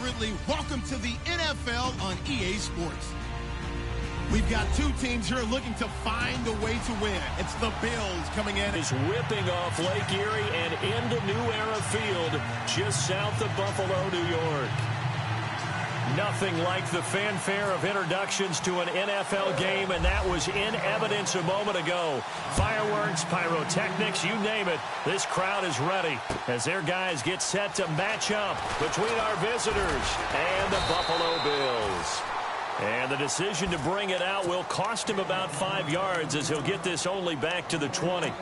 Ridley. Welcome to the NFL on EA Sports. We've got two teams here looking to find a way to win. It's the Bills coming in. Is whipping off Lake Erie and into New Era Field just south of Buffalo, New York. Nothing like the fanfare of introductions to an NFL game, and that was in evidence a moment ago. Fireworks, pyrotechnics, you name it. This crowd is ready as their guys get set to match up between our visitors and the Buffalo Bills. And the decision to bring it out will cost him about 5 yards as he'll get this only back to the 20.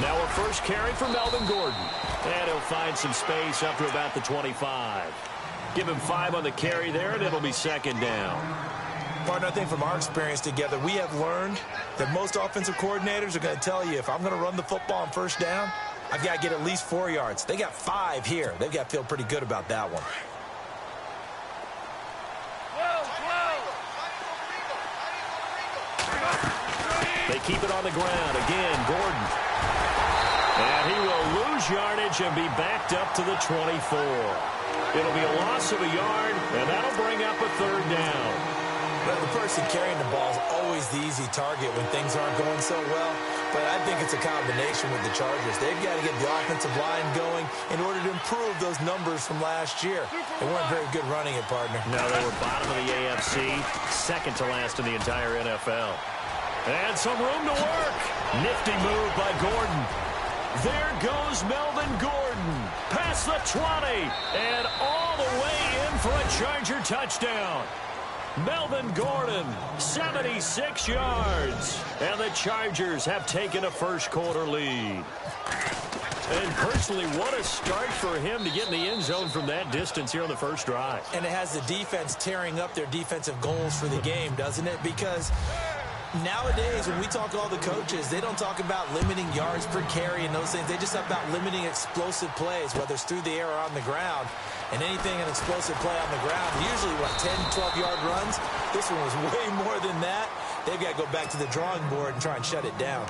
Now a first carry for Melvin Gordon. And he'll find some space up to about the 25. Give him 5 on the carry there, and it'll be second down. Partner, I think from our experience together, we have learned that most offensive coordinators are going to tell you, if I'm going to run the football on first down, I've got to get at least 4 yards. They got 5 here. They've got to feel pretty good about that one. They keep it on the ground. Again, Gordon. And he will lose yardage and be backed up to the 24. It'll be a loss of a yard, and that'll bring up a third down. Well, the person carrying the ball is always the easy target when things aren't going so well. But I think it's a combination with the Chargers. They've got to get the offensive line going in order to improve those numbers from last year. They weren't very good running it, partner. No, they were bottom of the AFC, second to last in the entire NFL. And some room to work. Nifty move by Gordon. There goes Melvin Gordon. Past the 20. And all the way in for a Charger touchdown. Melvin Gordon, 76 yards. And the Chargers have taken a first-quarter lead. And personally, what a start for him to get in the end zone from that distance here on the first drive. And it has the defense tearing up their defensive goals for the game, doesn't it? Because nowadays, when we talk to all the coaches, they don't talk about limiting yards per carry and those things. They just talk about limiting explosive plays, whether it's through the air or on the ground. And anything, an explosive play on the ground, usually, 10, 12-yard runs. This one was way more than that. They've got to go back to the drawing board and try and shut it down.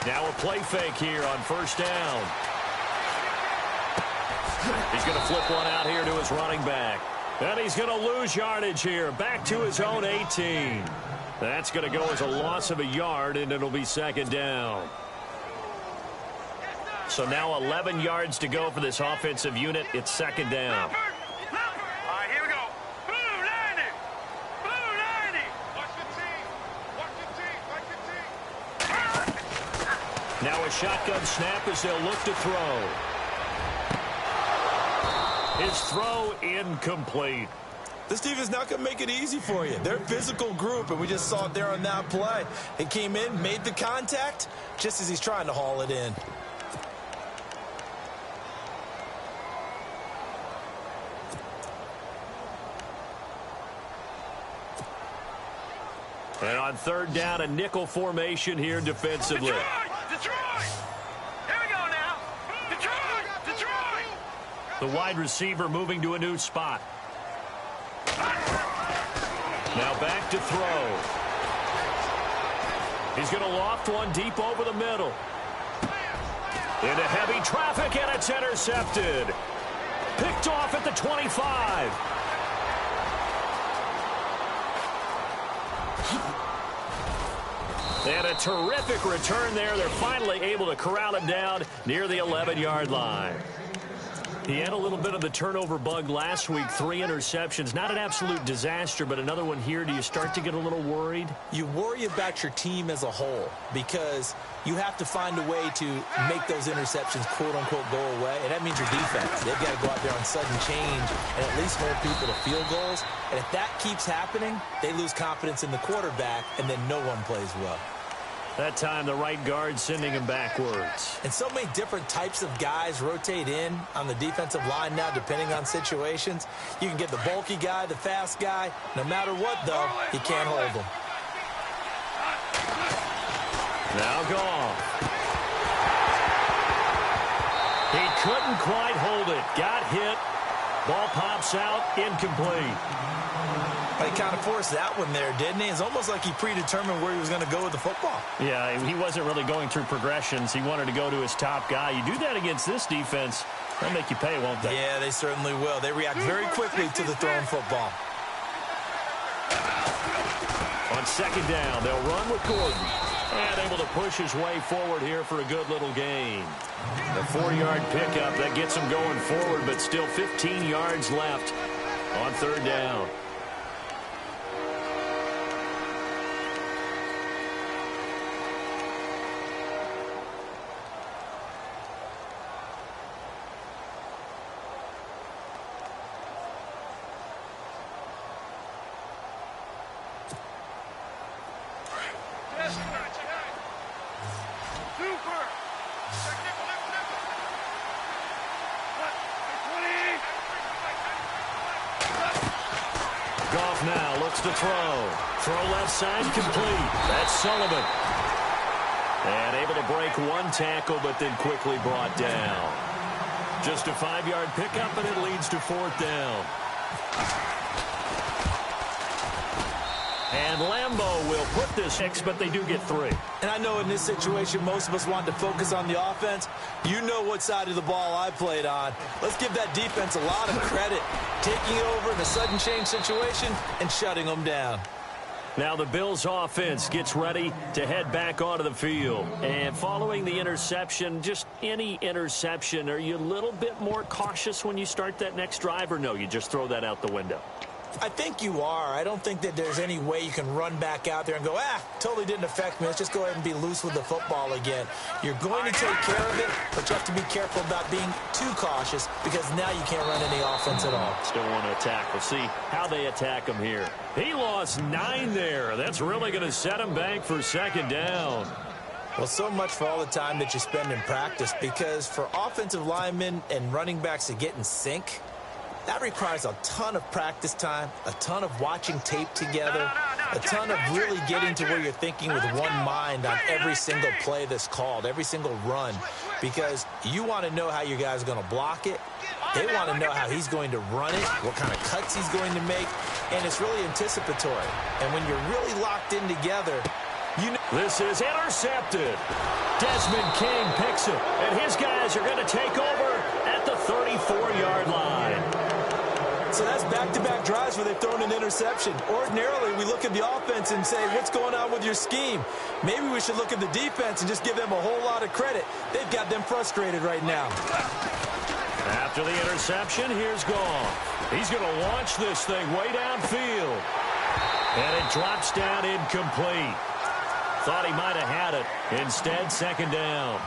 Now a play fake here on first down. He's going to flip one out here to his running back. And he's going to lose yardage here. Back to his own 18. That's going to go as a loss of a yard, and it'll be second down. So now 11 yards to go for this offensive unit. It's second down. Now a shotgun snap as they'll look to throw. His throw incomplete. This defense is not going to make it easy for you. They're a physical group, and we just saw it there on that play. He came in, made the contact, just as he's trying to haul it in. And on third down, a nickel formation here defensively. Detroit! Here we go now. Detroit! The wide receiver moving to a new spot. Now back to throw. He's going to loft one deep over the middle. Into heavy traffic, and it's intercepted. Picked off at the 25. And a terrific return there. They're finally able to corral him down near the 11-yard line. He had a little bit of the turnover bug last week, 3 interceptions. Not an absolute disaster, but another one here. Do you start to get a little worried? You worry about your team as a whole because you have to find a way to make those interceptions, quote-unquote, go away, and that means your defense. They've got to go out there on sudden change and at least hold people to field goals. And if that keeps happening, they lose confidence in the quarterback, and then no one plays well. That time, the right guard sending him backwards. And so many different types of guys rotate in on the defensive line now, depending on situations. You can get the bulky guy, the fast guy. No matter what, though, you can't hold them. Now Goff. He couldn't quite hold it. Got hit. Ball pops out, incomplete. But he kind of forced that one there, didn't he? It's almost like he predetermined where he was going to go with the football. Yeah, he wasn't really going through progressions. He wanted to go to his top guy. You do that against this defense, they'll make you pay, won't they? Yeah, they certainly will. They react very quickly to the thrown football. On second down, they'll run with Gordon. And able to push his way forward here for a good little gain. A 4-yard pickup that gets him going forward, but still 15 yards left on third down. Goff now looks to throw. Throw left side, complete. That's Sullivan. And able to break one tackle, but then quickly brought down. Just a 5-yard pickup, and it leads to fourth down. And Lambeau will put this 6, but they do get 3. And I know in this situation, most of us want to focus on the offense. You know what side of the ball I played on. Let's give that defense a lot of credit. Taking it over in a sudden change situation and shutting them down. Now the Bills offense gets ready to head back onto the field. And following the interception, just any interception, are you a little bit more cautious when you start that next drive, or no, you just throw that out the window? I think you are. I don't think that there's any way you can run back out there and go, totally didn't affect me. Let's just go ahead and be loose with the football again. You're going to take care of it, but you have to be careful about being too cautious because now you can't run any offense at all. Still want to attack. We'll see how they attack him here. He lost 9 there. That's really going to set him back for second down. Well, so much for all the time that you spend in practice, because for offensive linemen and running backs to get in sync, that requires a ton of practice time, a ton of watching tape together, a ton of really getting to where you're thinking with one mind on every single play that's called, every single run, because you want to know how your guy's going to block it. They want to know how he's going to run it, what kind of cuts he's going to make, and it's really anticipatory. And when you're really locked in together, you know. This is intercepted. Desmond King picks it, and his guys are going to take over at the 34-yard line. So that's back-to-back drives where they've thrown an interception. Ordinarily, we look at the offense and say, what's going on with your scheme? Maybe we should look at the defense and just give them a whole lot of credit. They've got them frustrated right now. After the interception, here's Goff. He's going to launch this thing way downfield. And it drops down incomplete. Thought he might have had it. Instead, second down.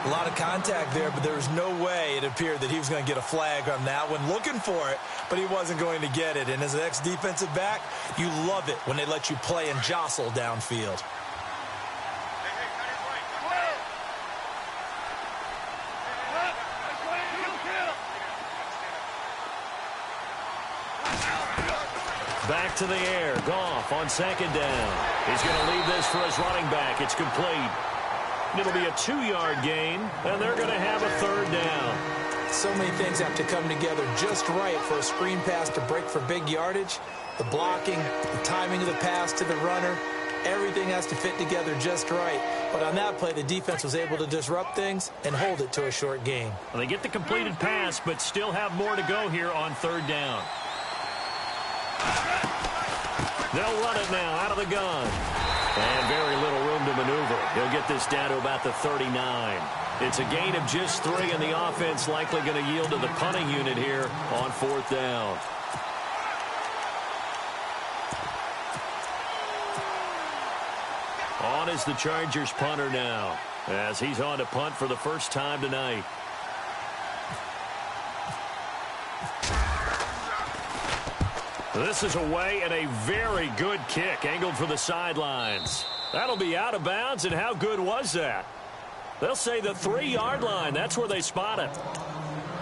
A lot of contact there, but there was no way it appeared that he was going to get a flag on that one. Looking for it, but he wasn't going to get it. And as an ex-defensive back, you love it when they let you play and jostle downfield. Back to the air. Goff on second down. He's going to leave this for his running back. It's complete. It'll be a 2-yard gain, and they're going to have a third down. So many things have to come together just right for a screen pass to break for big yardage. The blocking, the timing of the pass to the runner, Everything has to fit together just right. But on that play, the defense was able to disrupt things and hold it to a short gain. Well, they get the completed pass, but still have more to go here on third down. They'll run it now out of the gun. And very little room to maneuver. He'll get this down to about the 39. It's a gain of just 3, and the offense likely going to yield to the punting unit here on fourth down. On is the Chargers punter now, as he's on to punt for the first time tonight. This is away, and a very good kick angled for the sidelines. That'll be out of bounds, and how good was that? They'll say the 3-yard line. That's where they spot it.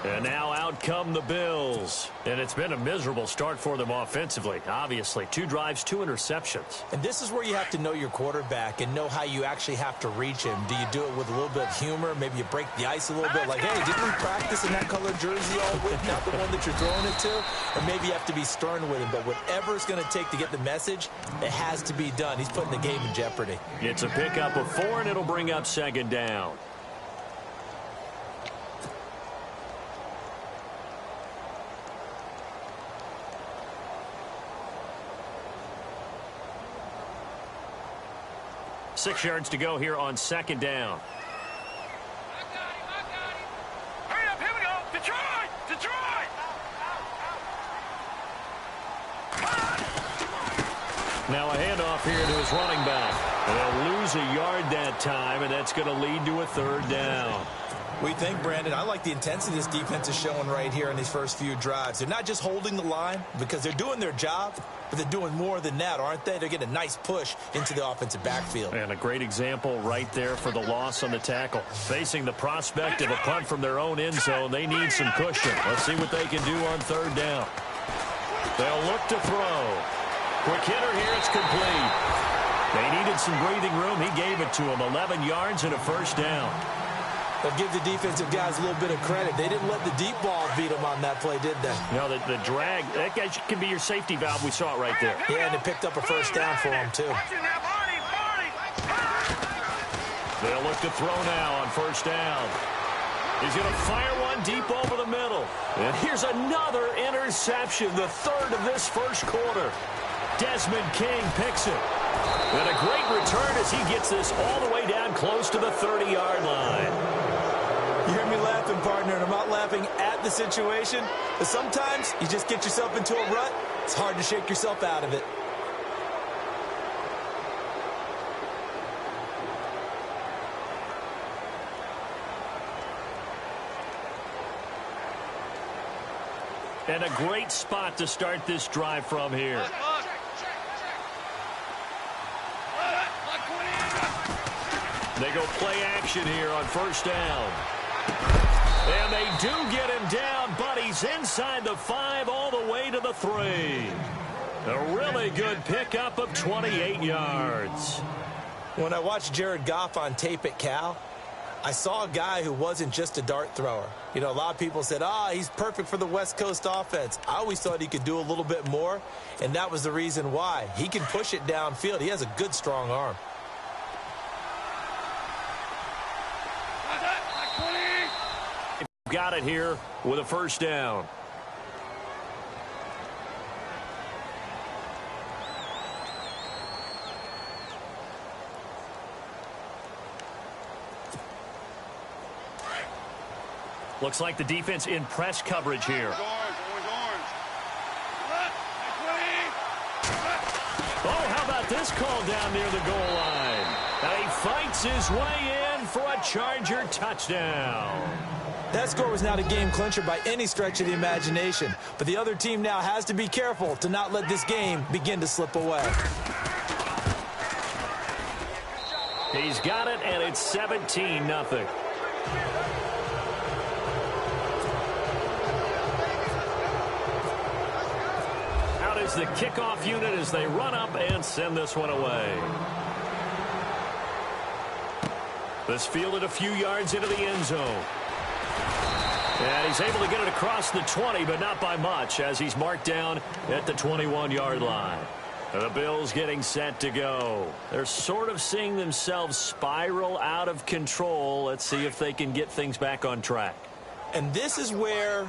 And now out come the Bills. And it's been a miserable start for them offensively, obviously. 2 drives, 2 interceptions. And this is where you have to know your quarterback and know how you actually have to reach him. Do you do it with a little bit of humor? Maybe you break the ice a little bit, like, hey, didn't we practice in that color jersey all week, not the one that you're throwing it to? Or maybe you have to be stern with him. But whatever it's going to take to get the message, it has to be done. He's putting the game in jeopardy. It's a pickup of 4, and it'll bring up second down. Six yards to go here on second down. I got him. Hurry up, here we go. Detroit! Detroit! Now a handoff here to his running back. They'll lose a yard that time, and that's going to lead to a third down. We think, Brandon, I like the intensity this defense is showing right here in these first few drives. They're not just holding the line because they're doing their job, but they're doing more than that, aren't they? They're getting a nice push into the offensive backfield. And a great example right there for the loss on the tackle. Facing the prospect of a punt from their own end zone, they need some cushion. Let's see what they can do on third down. They'll look to throw. Quick hitter here, it's complete. They needed some breathing room. He gave it to them. 11 yards and a first down. They'll give the defensive guys a little bit of credit. They didn't let the deep ball beat them on that play, did they? No, the drag, that guy can be your safety valve. We saw it right there. Yeah, and it picked up a first down for him, too. They'll look to throw now on first down. He's going to fire one deep over the middle. And here's another interception, the third of this first quarter. Desmond King picks it. And a great return as he gets this all the way down close to the 30-yard line. You hear me laughing, partner, and I'm not laughing at the situation. But sometimes you just get yourself into a rut. It's hard to shake yourself out of it. And a great spot to start this drive from here. They go play action here on first down. And they do get him down, but he's inside the 5 all the way to the 3. A really good pickup of 28 yards. When I watched Jared Goff on tape at Cal, I saw a guy who wasn't just a dart thrower. You know, a lot of people said, he's perfect for the West Coast offense. I always thought he could do a little bit more, and that was the reason why. He can push it downfield. He has a good, strong arm. Got it here with a first down. Looks like the defense in press coverage here. Oh, how about this call down near the goal line? And he fights his way in for a Charger touchdown. That score was not a game clincher by any stretch of the imagination, but the other team now has to be careful to not let this game begin to slip away. He's got it, and it's 17-0. Out is the kickoff unit as they run up and send this one away. This fielded a few yards into the end zone. And he's able to get it across the 20, but not by much, as he's marked down at the 21-yard line. The Bills getting set to go. They're sort of seeing themselves spiral out of control. Let's see if they can get things back on track. And this is where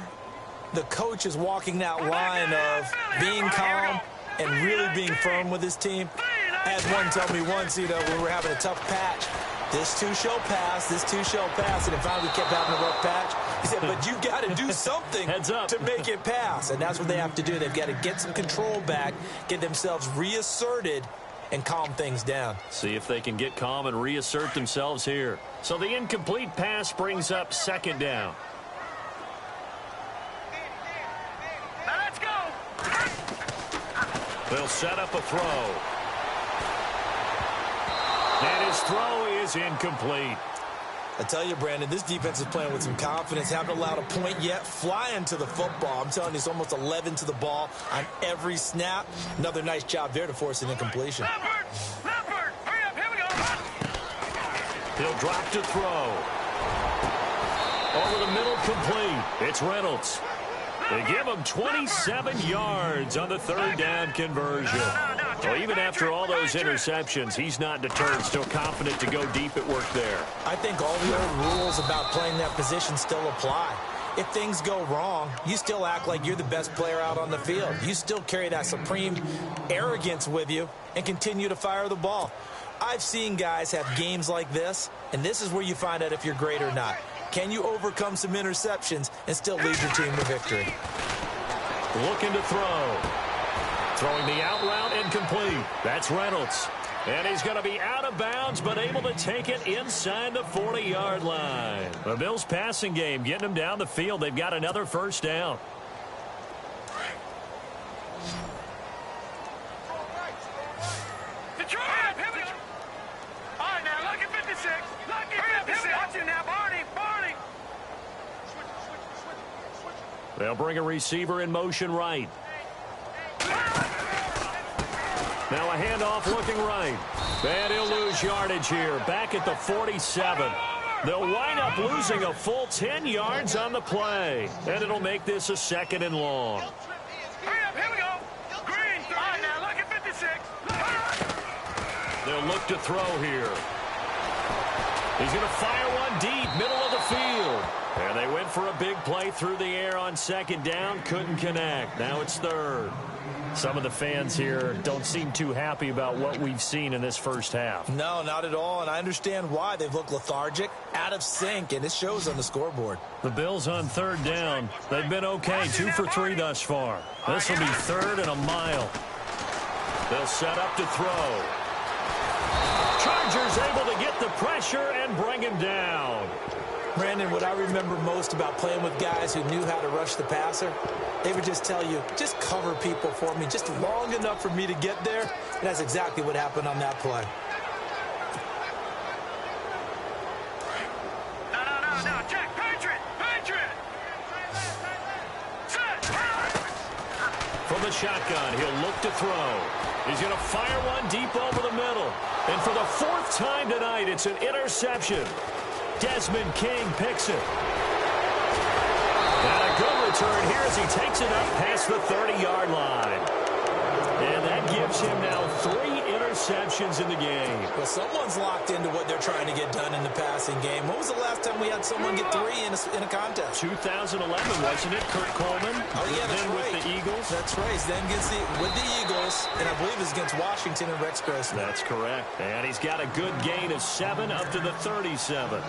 the coach is walking that line of being calm and really being firm with his team. I had one tell me once, when we were having a tough patch, this too shall pass, this too shall pass. And finally we kept having a rough patch. He said, but you got to do something Heads up. to make it pass. And that's what they have to do. They've got to get some control back, get themselves reasserted, and calm things down. See if they can get calm and reassert themselves here. So the incomplete pass brings up second down. Now let's go. They'll set up a throw. And his throw is incomplete. I tell you, Brandon, this defense is playing with some confidence. Haven't allowed a point yet. Flying to the football. I'm telling you, it's almost 11 to the ball on every snap. Another nice job there to force an incompletion. Leopard, hurry up, here we go. He'll drop to throw. Over the middle, complete. It's Reynolds. They give him 27 yards on the third down conversion. Well, even after all those interceptions, he's not deterred, still confident to go deep at work there. I think all the old rules about playing that position still apply. If things go wrong, you still act like you're the best player out on the field. You still carry that supreme arrogance with you and continue to fire the ball. I've seen guys have games like this, and this is where you find out if you're great or not. Can you overcome some interceptions and still lead your team to victory? Looking to throw. Throwing the out route incomplete. That's Reynolds. And he's going to be out of bounds, but able to take it inside the 40-yard line. The Bills' passing game getting them down the field. They've got another first down. Detroit, here we go. All right, now, look at 56. Look at 56. Watch it now, Barney. They'll bring a receiver in motion right. Now a handoff looking right. And he'll lose yardage here. Back at the 47. They'll wind up losing a full 10 yards on the play. And it'll make this a second and long. Hurry up, here we go. Green. All right, now, look at 56. They'll look to throw here. He's going to fire one deep, middle of the field. And they went for a big play through the air on second down. Couldn't connect. Now it's third. Some of the fans here don't seem too happy about what we've seen in this first half. No, not at all, and I understand why. They've looked lethargic, out of sync, and it shows on the scoreboard. The Bills on third down. They've been okay, 2 for 3 thus far. This will be third and a mile. They'll set up to throw. Chargers able to get the pressure and bring him down. Brandon, what I remember most about playing with guys who knew how to rush the passer, they would just tell you, just cover people for me, just long enough for me to get there. And that's exactly what happened on that play. No, check, Patriot. Set. From the shotgun, he'll look to throw. He's going to fire one deep over the middle. And for the 4th time tonight, it's an interception. Desmond King picks it. And a good return here as he takes it up past the 30-yard line. And that gives him now 3 interceptions in the game. Well, someone's locked into what they're trying to get done in the passing game. When was the last time we had someone get 3 in a contest? 2011, wasn't it? Kurt Coleman. Oh, yeah, that's then right. With the Eagles. That's right. Then with the Eagles, and I believe it's against Washington and Rex Grossman. That's correct. And he's got a good gain of 7 up to the 37.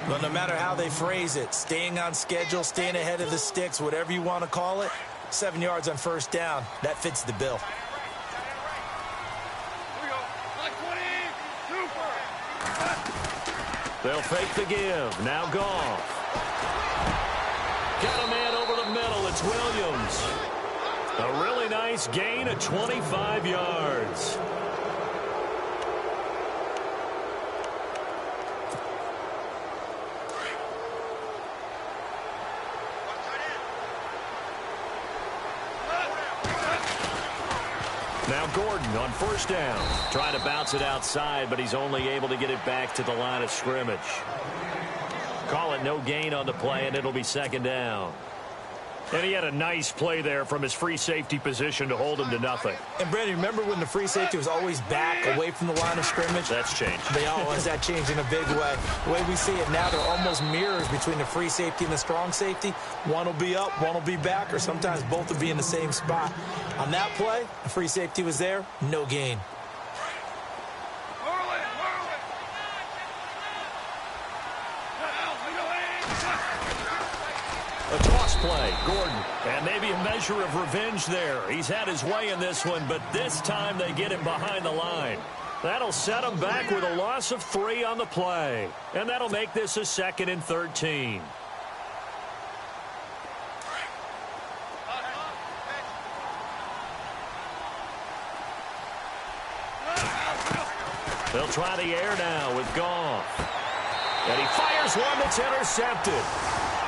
Well, no matter how they phrase it, staying on schedule, staying ahead of the sticks, whatever you want to call it, 7 yards on first down, that fits the bill. They'll fake the give. Now Goff. Got a man over the middle. It's Williams. A really nice gain of 25 yards. Now Gordon on first down. Trying to bounce it outside, but he's only able to get it back to the line of scrimmage. Call it no gain on the play, and it'll be second down. And he had a nice play there from his free safety position to hold him to nothing. And, Brandon, remember when the free safety was always back away from the line of scrimmage? That's changed. They always that changed in a big way. The way we see it now, they're almost mirrors between the free safety and the strong safety. One will be up, one will be back, or sometimes both will be in the same spot. On that play, the free safety was there, no gain. A toss play, Gordon, and maybe a measure of revenge there. He's had his way in this one, but this time they get him behind the line. That'll set him back with a loss of 3 on the play, and that'll make this a 2nd and 13. They'll try the air now with Goff. And he fires one that's intercepted.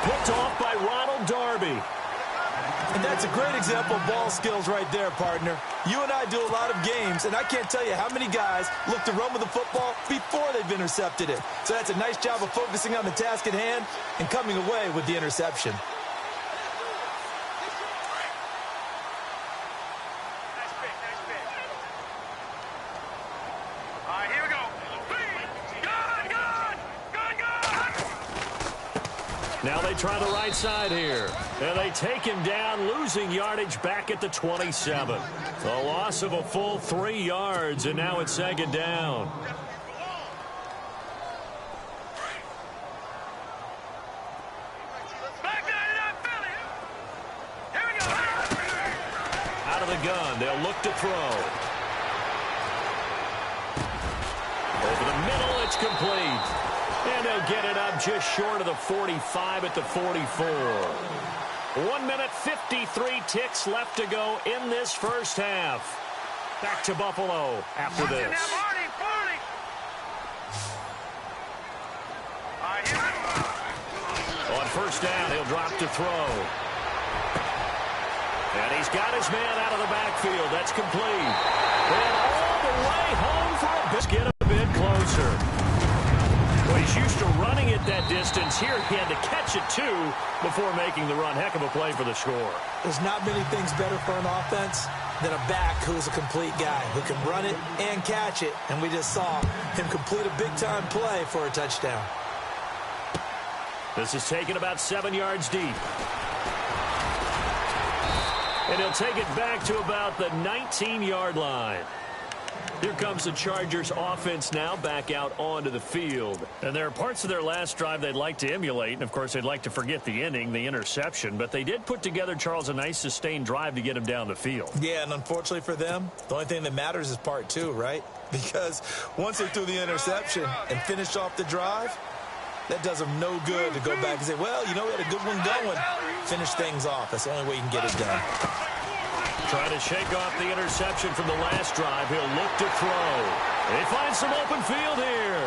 Picked off by Ronald Darby. And that's a great example of ball skills right there, partner. You and I do a lot of games, and I can't tell you how many guys look to run with the football before they've intercepted it. So that's a nice job of focusing on the task at hand and coming away with the interception. Now they try the right side here. And they take him down, losing yardage back at the 27. A loss of a full 3 yards, and now it's 2nd down. Out of the gun, they'll look to throw. Over the middle, it's complete. And they'll get it up just short of the 45 at the 44. 1 minute, 53 ticks left to go in this first half. Back to Buffalo after this. On first down, he'll drop to throw. And he's got his man out of the backfield. That's complete. And all the way home for a bit. Get a bit closer. Well, he's used to running it that distance. Here he had to catch it, too, before making the run. Heck of a play for the score. There's not many things better for an offense than a back who's a complete guy who can run it and catch it. And we just saw him complete a big-time play for a touchdown. This is taken about 7 yards deep. And he'll take it back to about the 19-yard line. Here comes the Chargers offense now back out onto the field. And there are parts of their last drive they'd like to emulate. And, of course, they'd like to forget the inning, the interception. But they did put together, Charles, a nice sustained drive to get him down the field. Yeah, and unfortunately for them, the only thing that matters is part 2, right? Because once they threw the interception and finished off the drive, that does them no good to go back and say, well, you know, we had a good one going. Finish things off. That's the only way you can get it done. Trying to shake off the interception from the last drive. He'll look to throw. They find some open field here.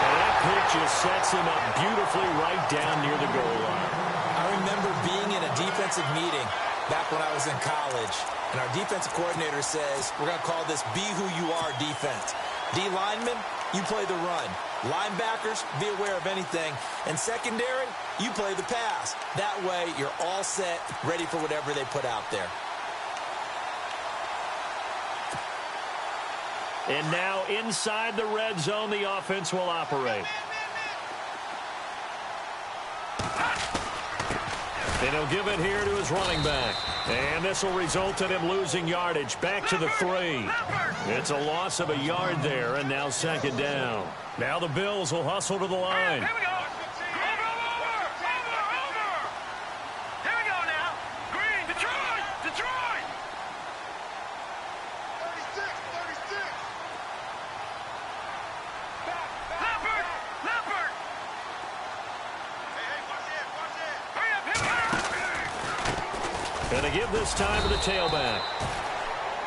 And that pick just sets him up beautifully right down near the goal line. I remember being in a defensive meeting back when I was in college, and our defensive coordinator says, we're going to call this Be Who You Are defense. D linemen, you play the run. Linebackers, be aware of anything. And secondary, you play the pass. That way, you're all set, ready for whatever they put out there. And now inside the red zone, the offense will operate. And he'll give it here to his running back. And this will result in him losing yardage back to the 3. It's a loss of a yard there, and now 2nd down. Now the Bills will hustle to the line. Here we go. Over. Here we go now. Green, Detroit. 36. Leopard. Hey, watch it. And they give this time to the tailback.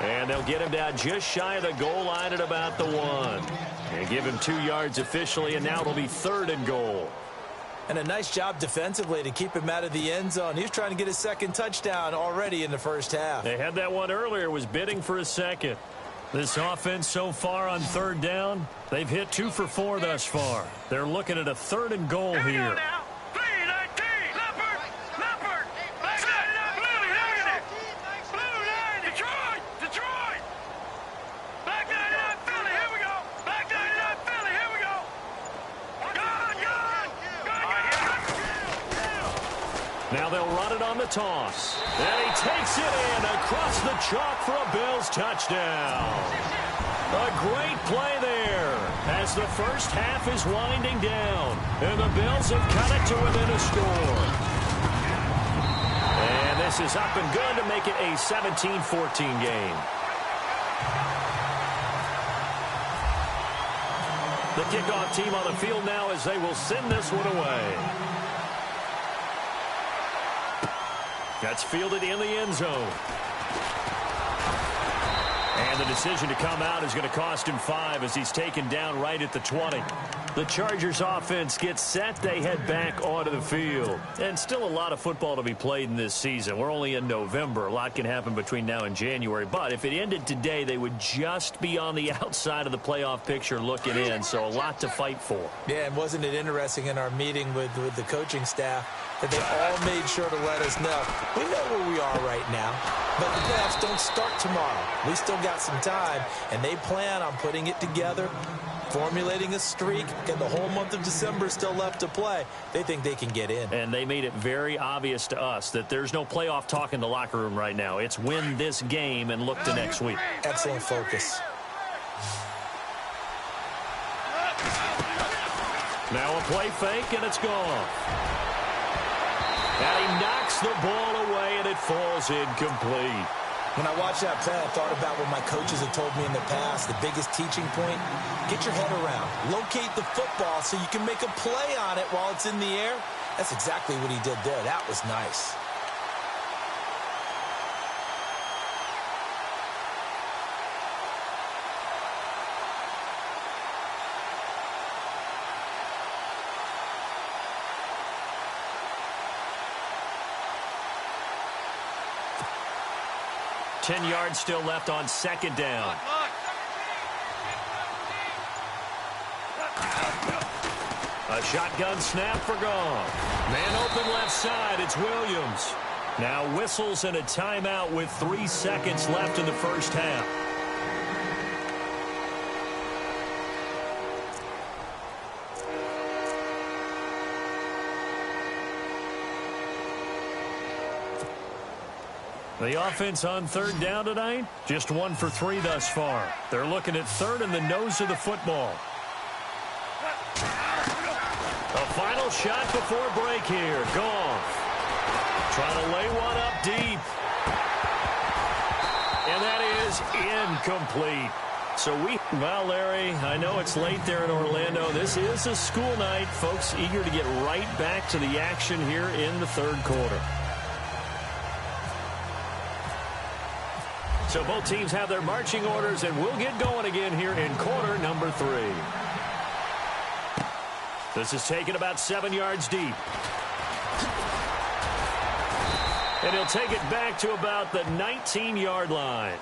And they'll get him down just shy of the goal line at about the 1. And give him 2 yards officially, and now it'll be 3rd and goal. And a nice job defensively to keep him out of the end zone. He was trying to get his 2nd touchdown already in the first half. They had that one earlier, was bidding for his 2nd. This offense so far on third down, they've hit 2 for 4 thus far. They're looking at a 3rd and goal here. Now they'll run it on the toss. And he takes it in across the chalk for a Bills touchdown. A great play there as the first half is winding down. And the Bills have cut it to within a score. And this is up and good to make it a 17-14 game. The kickoff team on the field now as they will send this one away. That's fielded in the end zone. And the decision to come out is going to cost him 5 as he's taken down right at the 20. The Chargers offense gets set. They head back onto the field. And still a lot of football to be played in this season. We're only in November. A lot can happen between now and January. But if it ended today, they would just be on the outside of the playoff picture looking in. So a lot to fight for. Yeah, and wasn't it interesting in our meeting with the coaching staff that they all made sure to let us know. We know where we are right now, but the playoffs don't start tomorrow. We still got some time, and they plan on putting it together, formulating a streak, and the whole month of December is still left to play. They think they can get in. And they made it very obvious to us that there's no playoff talk in the locker room right now. It's win this game and look to next week. Excellent focus. Now a play fake, and it's gone. And he knocks the ball away, and it falls incomplete. When I watched that play, I thought about what my coaches have told me in the past. The biggest teaching point, get your head around. Locate the football so you can make a play on it while it's in the air. That's exactly what he did there. That was nice. Ten yards still left on second down. A shotgun snap for Goff. Man open left side, it's Williams. Now whistles and a timeout with 3 seconds left in the first half. The offense on third down tonight, just 1 for 3 thus far. They're looking at third in the nose of the football. A final shot before break here. Goff trying to lay one up deep. And that is incomplete. Well, Larry, I know it's late there in Orlando. This is a school night. Folks eager to get right back to the action here in the third quarter. So both teams have their marching orders, and we'll get going again here in quarter number 3. This is taken about 7 yards deep. And he'll take it back to about the 19-yard line.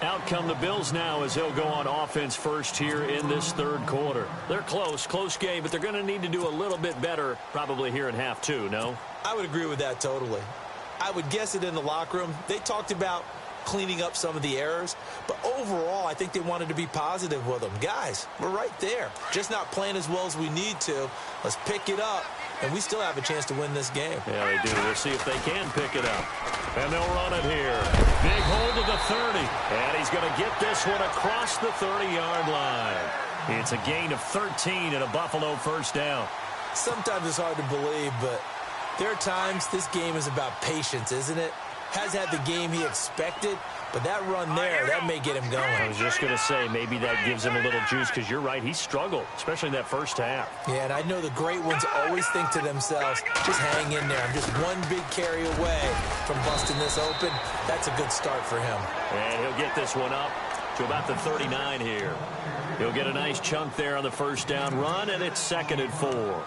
Out come the Bills now as they'll go on offense first here in this third quarter. They're close game, but they're going to need to do a little bit better probably here in half 2, no? I would agree with that totally. I would guess it in the locker room. They talked about cleaning up some of the errors, but overall I think they wanted to be positive with them. Guys, we're right there, just not playing as well as we need to. Let's pick it up, and we still have a chance to win this game. Yeah, they do. We'll see if they can pick it up. And they'll run it here. Big hold of the 30, and he's going to get this one across the 30-yard line. It's a gain of 13 and a Buffalo first down. Sometimes it's hard to believe, but there are times this game is about patience, isn't it? Has had the game he expected, but that run there, that may get him going. I was just going to say, maybe that gives him a little juice, because you're right, he struggled, especially in that first half. Yeah, and I know the great ones always think to themselves, just hang in there. I'm just one big carry away from busting this open. That's a good start for him. And he'll get this one up to about the 39 here. He'll get a nice chunk there on the first down run, and it's 2nd and 4.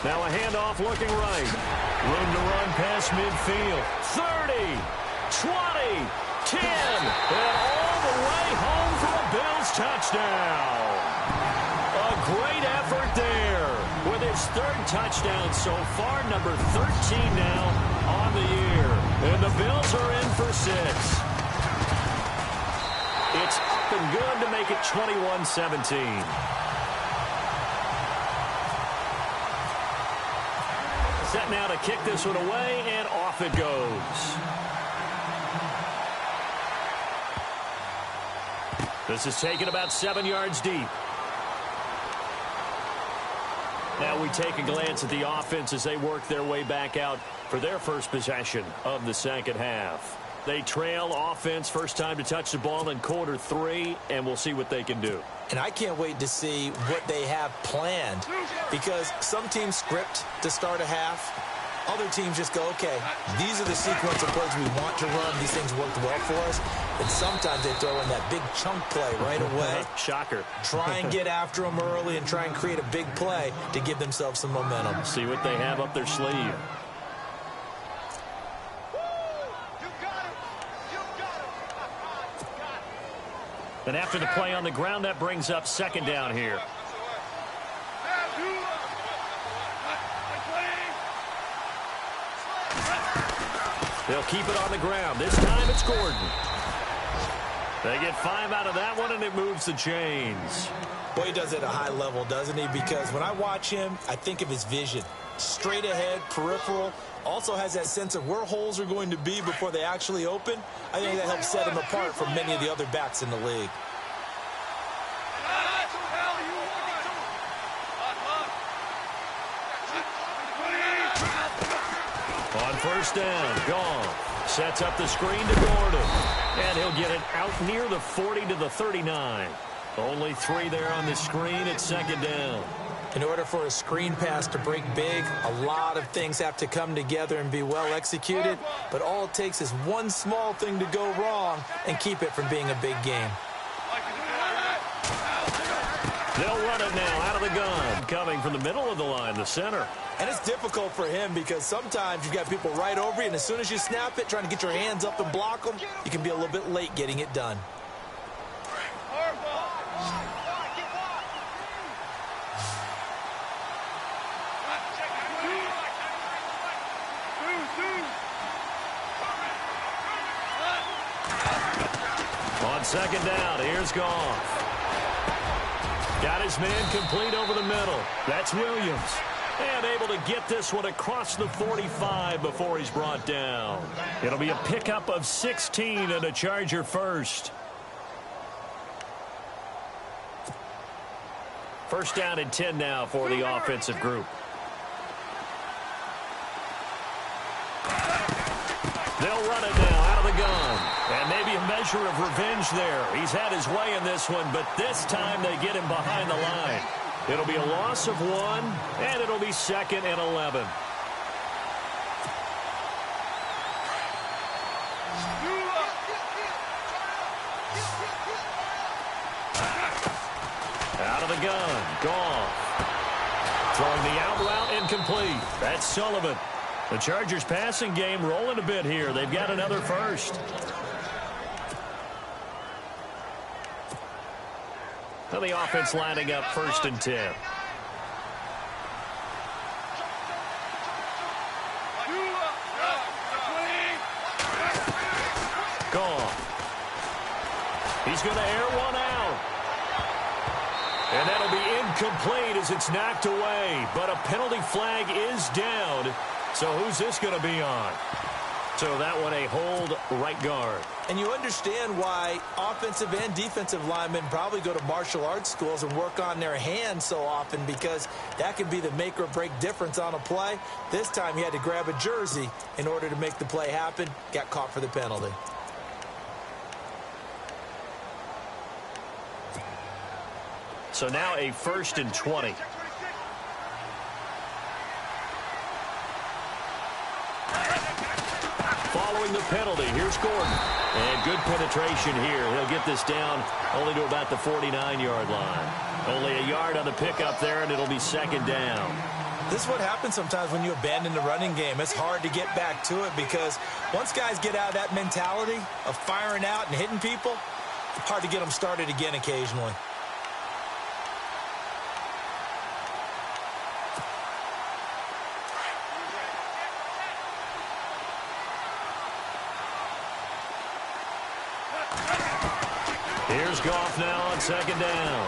Now a handoff looking right. Room to run past midfield. 30, 20, 10, and all the way home for a Bills touchdown. A great effort there with his third touchdown so far, number 13 now on the year. And the Bills are in for 6. It's up and good to make it 21-17. Set now to kick this one away, and off it goes. This is taken about 7 yards deep. Now we take a glance at the offense as they work their way back out for their first possession of the second half. They trail offense, first time to touch the ball in quarter 3, and we'll see what they can do. And I can't wait to see what they have planned, because some teams script to start a half. Other teams just go, okay, these are the sequence of plays we want to run. These things worked well for us. And sometimes they throw in that big chunk play right away. Shocker. Try and get after them early and try and create a big play to give themselves some momentum. See what they have up their sleeve. And after the play on the ground, that brings up second down here. They'll keep it on the ground. This time it's Gordon. They get 5 out of that one, and it moves the chains. Boy, he does it at a high level, doesn't he? Because when I watch him, I think of his vision. Straight ahead, peripheral. Also has that sense of where holes are going to be before they actually open. I think that helps set him apart from many of the other backs in the league. On first down, Goff sets up the screen to Gordon. And he'll get it out near the 40 to the 39. Only 3 there on the screen at second down. In order for a screen pass to break big, a lot of things have to come together and be well executed. But all it takes is one small thing to go wrong and keep it from being a big game. They'll run it now out of the gun. Coming from the middle of the line, the center. And it's difficult for him because sometimes you've got people right over you, and as soon as you snap it, trying to get your hands up and block them, you can be a little bit late getting it done. On second down, here's Goff. Got his man complete over the middle. That's Williams. And able to get this one across the 45 before he's brought down. It'll be a pickup of 16 and a Charger first. First down and 10 now for the offensive group. They'll run it now out of the gun. And maybe a measure of revenge there. He's had his way in this one, but this time they get him behind the line. It'll be a loss of 1, and it'll be 2nd and 11. Out of the gun, Goff. Throwing the out route incomplete. That's Sullivan. The Chargers passing game rolling a bit here. They've got another first. So the offense lining up 1st and 10. Goff. He's going to air one out. And that'll be incomplete as it's knocked away. But a penalty flag is down. So who's this going to be on? So that one a hold right guard. And you understand why offensive and defensive linemen probably go to martial arts schools and work on their hands so often, because that can be the make or break difference on a play. This time he had to grab a jersey in order to make the play happen. Got caught for the penalty. So now a 1st and 20. Following the penalty, here's Gordon. And good penetration here. He'll get this down only to about the 49-yard line. Only a yard on the pickup there, and it'll be 2nd down. This is what happens sometimes when you abandon the running game. It's hard to get back to it because once guys get out of that mentality of firing out and hitting people, it's hard to get them started again occasionally. Here's Goff now on second down.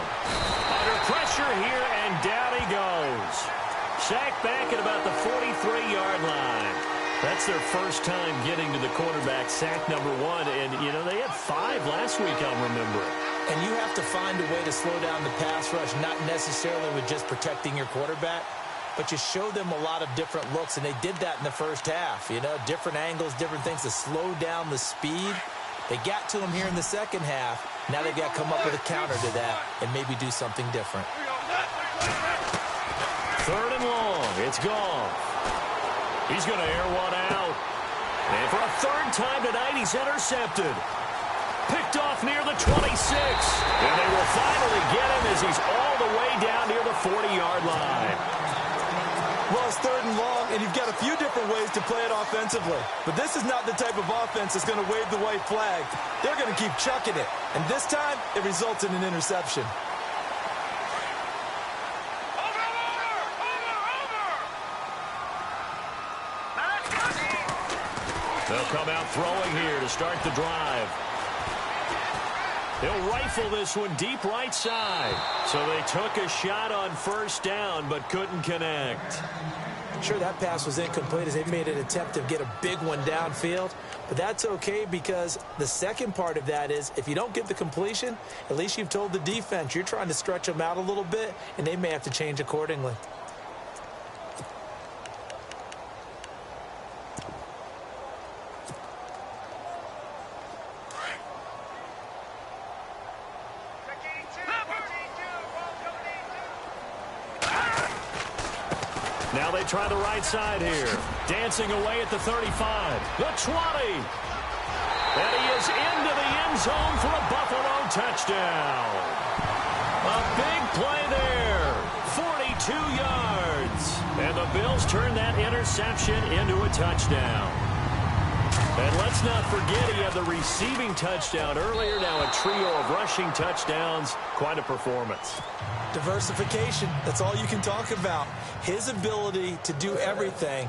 Under pressure here, and down he goes. Sacked back at about the 43-yard line. That's their first time getting to the quarterback, sack number 1. And, you know, they had 5 last week, I'll remember. And you have to find a way to slow down the pass rush, not necessarily with just protecting your quarterback, but you show them a lot of different looks, and they did that in the first half. You know, different angles, different things to slow down the speed. They got to him here in the second half. Now they've got to come up with a counter to that and maybe do something different. Third and long. It's Goff. He's going to air one out. And for a third time tonight, he's intercepted. Picked off near the 26. And they will finally get him as he's all the way down near the 40-yard line. Well, it's third and long, and you've got a few different ways to play it offensively. But this is not the type of offense that's going to wave the white flag. They're going to keep chucking it. And this time, it results in an interception. They'll come out throwing here to start the drive. They'll rifle this one deep right side. So they took a shot on first down but couldn't connect. Sure, that pass was incomplete as they made an attempt to get a big one downfield. But that's okay because the second part of that is if you don't get the completion, at least you've told the defense you're trying to stretch them out a little bit, and they may have to change accordingly. Now they try the right side here. Dancing away at the 35. The 20. And he is into the end zone for a Buffalo touchdown. A big play there. 42 yards. And the Bills turn that interception into a touchdown. And let's not forget he had the receiving touchdown earlier. Now a trio of rushing touchdowns. Quite a performance. Diversification, that's all you can talk about. His ability to do everything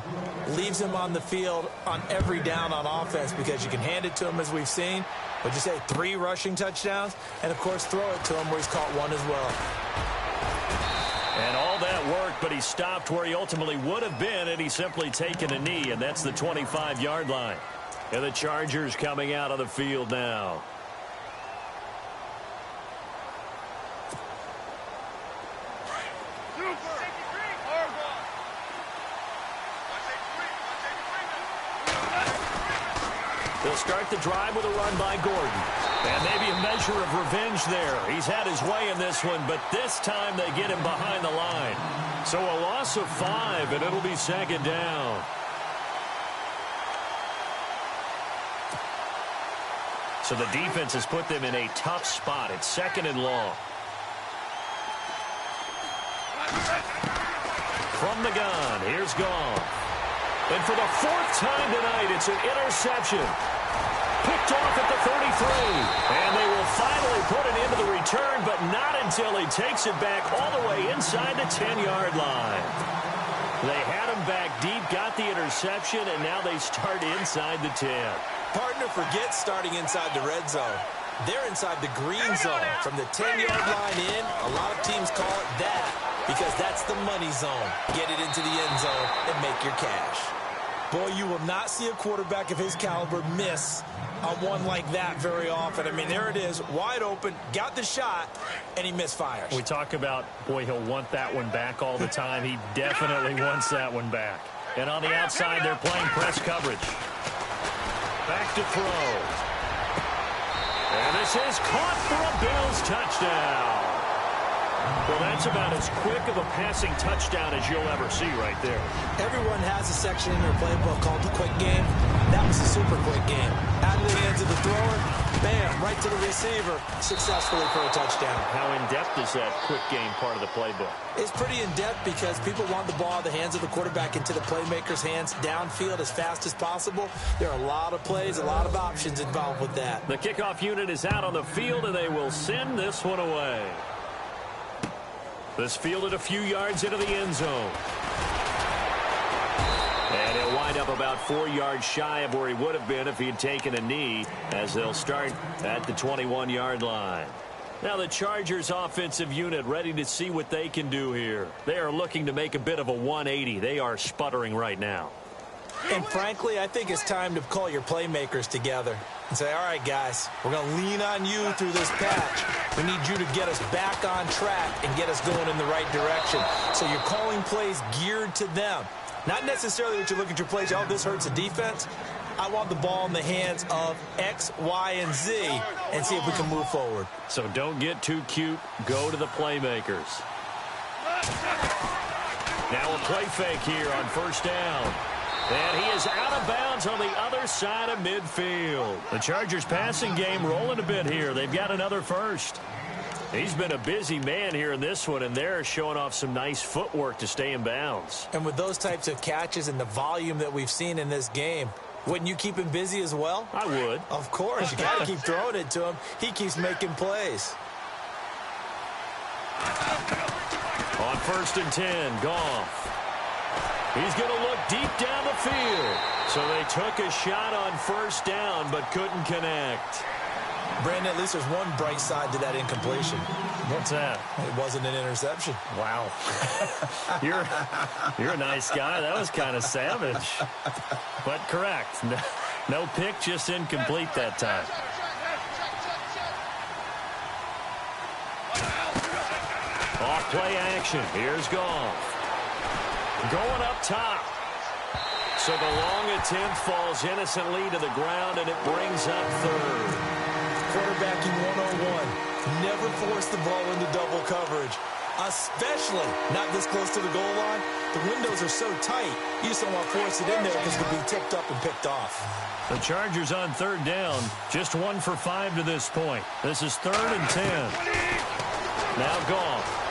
leaves him on the field on every down on offense because you can hand it to him as we've seen. Would you say 3 rushing touchdowns? And, of course, throw it to him where he's caught 1 as well. And all that worked, but he stopped where he ultimately would have been had he simply taken a knee, and that's the 25-yard line. And the Chargers coming out of the field now. They'll start the drive with a run by Gordon. And maybe a measure of revenge there. He's had his way in this one, but this time they get him behind the line. So a loss of 5, and it'll be second down. So the defense has put them in a tough spot. It's second and long. From the gun, here's Goff. And for the 4th time tonight, it's an interception. Picked off at the 33. And they will finally put it into the return, but not until he takes it back all the way inside the 10-yard line. They had him back deep, got the interception, and now they start inside the 10. Partner forgets starting inside the red zone. They're inside the green zone. From the 10-yard line in, a lot of teams call it that because that's the money zone. Get it into the end zone and make your cash. Boy, you will not see a quarterback of his caliber miss on one like that very often. I mean, there it is, wide open, got the shot, and he misfires. We talk about, boy, he'll want that one back all the time. He definitely wants that one back. And on the outside, they're playing press coverage. Back to throw. And this is caught for a Bills touchdown. Well, that's about as quick of a passing touchdown as you'll ever see right there. Everyone has a section in their playbook called the quick game. That was a super quick game. Out of the hands of the thrower, bam, right to the receiver, successfully for a touchdown. How in-depth is that quick game part of the playbook? It's pretty in-depth because people want the ball in the hands of the quarterback into the playmaker's hands downfield as fast as possible. There are a lot of plays, a lot of options involved with that. The kickoff unit is out on the field, and they will send this one away. This fielded a few yards into the end zone. And he'll wind up about 4 yards shy of where he would have been if he had taken a knee, as they'll start at the 21-yard line. Now the Chargers offensive unit ready to see what they can do here. They are looking to make a bit of a 180. They are sputtering right now. And frankly, I think it's time to call your playmakers together and say, all right, guys, we're going to lean on you through this patch. We need you to get us back on track and get us going in the right direction. So you're calling plays geared to them. Not necessarily that you look at your plays, oh, this hurts the defense. I want the ball in the hands of X, Y, and Z and see if we can move forward. So don't get too cute. Go to the playmakers. Now a play fake here on first down. And he is out of bounds on the other side of midfield. The Chargers passing game rolling a bit here. They've got another first. He's been a busy man here in this one, and they're showing off some nice footwork to stay in bounds. And with those types of catches and the volume that we've seen in this game, wouldn't you keep him busy as well? I would. Of course. You got to keep throwing it to him. He keeps making plays. On 1st and 10, Goff. He's going to look deep down the field. So they took a shot on first down but couldn't connect. Brandon, at least there's one bright side to that incompletion. What's that? It wasn't an interception. Wow. You're a nice guy. That was kind of savage. But correct. No pick, just incomplete that time. Off play action. Here's Goff. Going up top. So the long attempt falls innocently to the ground, and it brings up third. Quarterbacking 101. Never force the ball into double coverage, especially not this close to the goal line. The windows are so tight, you just don't want to force it in there because it could be tipped up and picked off. The Chargers on third down, just 1 for 5 to this point. This is 3rd and 10. Now Goff.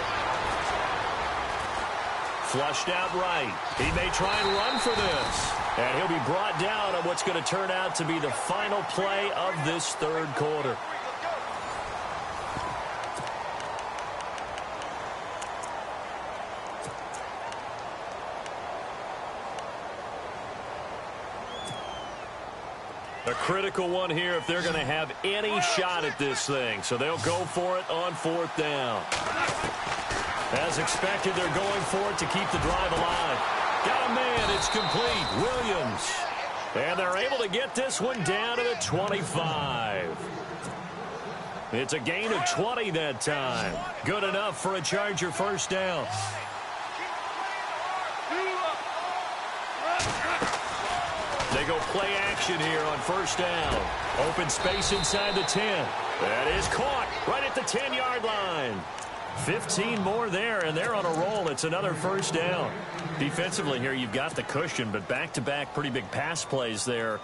Flushed out right. He may try and run for this. And he'll be brought down on what's going to turn out to be the final play of this third quarter. A critical one here if they're going to have any shot at this thing. So they'll go for it on 4th down. As expected, they're going for it to keep the drive alive. Got a man. It's complete. Williams. And they're able to get this one down to the 25. It's a gain of 20 that time. Good enough for a Charger first down. They go play action here on first down. Open space inside the 10. That is caught right at the 10-yard line. 15 more there, and they're on a roll. It's another first down. Defensively here, you've got the cushion, but back-to-back pretty big pass plays there.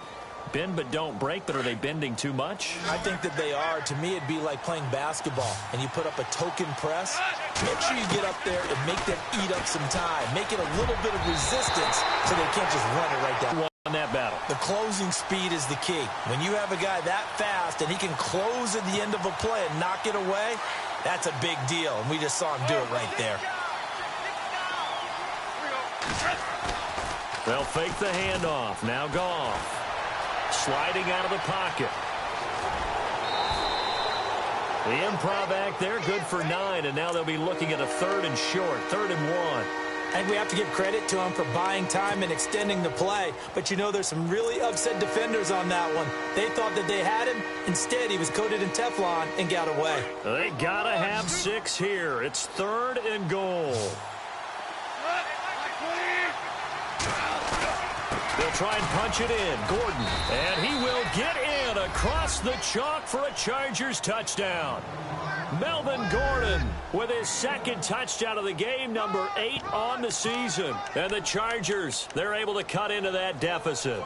Bend but don't break, but are they bending too much? I think that they are. To me, it'd be like playing basketball, and you put up a token press. Make sure you get up there and make them eat up some time. Make it a little bit of resistance so they can't just run it right down. On that battle. The closing speed is the key. When you have a guy that fast and he can close at the end of a play and knock it away, that's a big deal, and we just saw him do it right there. They'll fake the handoff. Now Goff. Sliding out of the pocket. The improv act there, good for 9, and now they'll be looking at a 3rd and short, 3rd and 1. I think we have to give credit to him for buying time and extending the play. But, you know, there's some really upset defenders on that one. They thought that they had him. Instead, he was coated in Teflon and got away. They got to have 6 here. It's 3rd and goal. They'll try and punch it in. Gordon. And he will get in. And across the chalk for a Chargers touchdown. Melvin Gordon with his second touchdown of the game, number 8 on the season. And the Chargers, they're able to cut into that deficit.